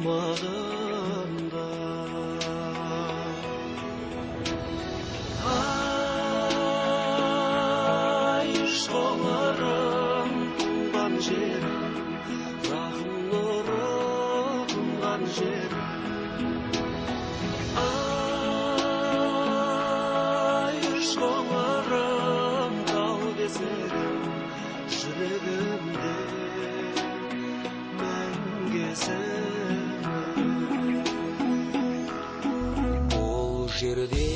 болмағанда. Шоңырым туған жерім, рахым нұры тұнған жерім. Шоңырым тау бесерім, жүрегімде мәңгесің. Бұл жерде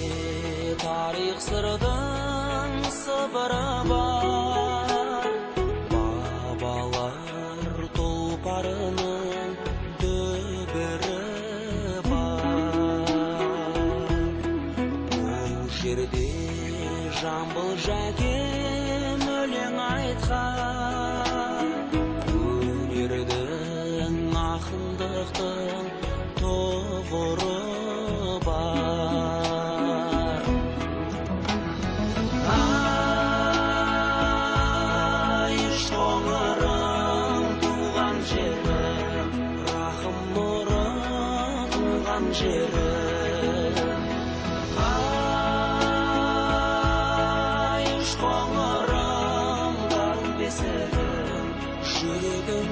тарих сырдың сыбыры бар, бабалар тұлпарының дүбірі бар. Бұл жерде Жамбыл Жәкем өлең айтқан, өнердің ақындықтың тұғыры бар. Шоңырым туған жерім, рахым нұры тұнған жерім. Шоңырым тау бесерім, жүрегім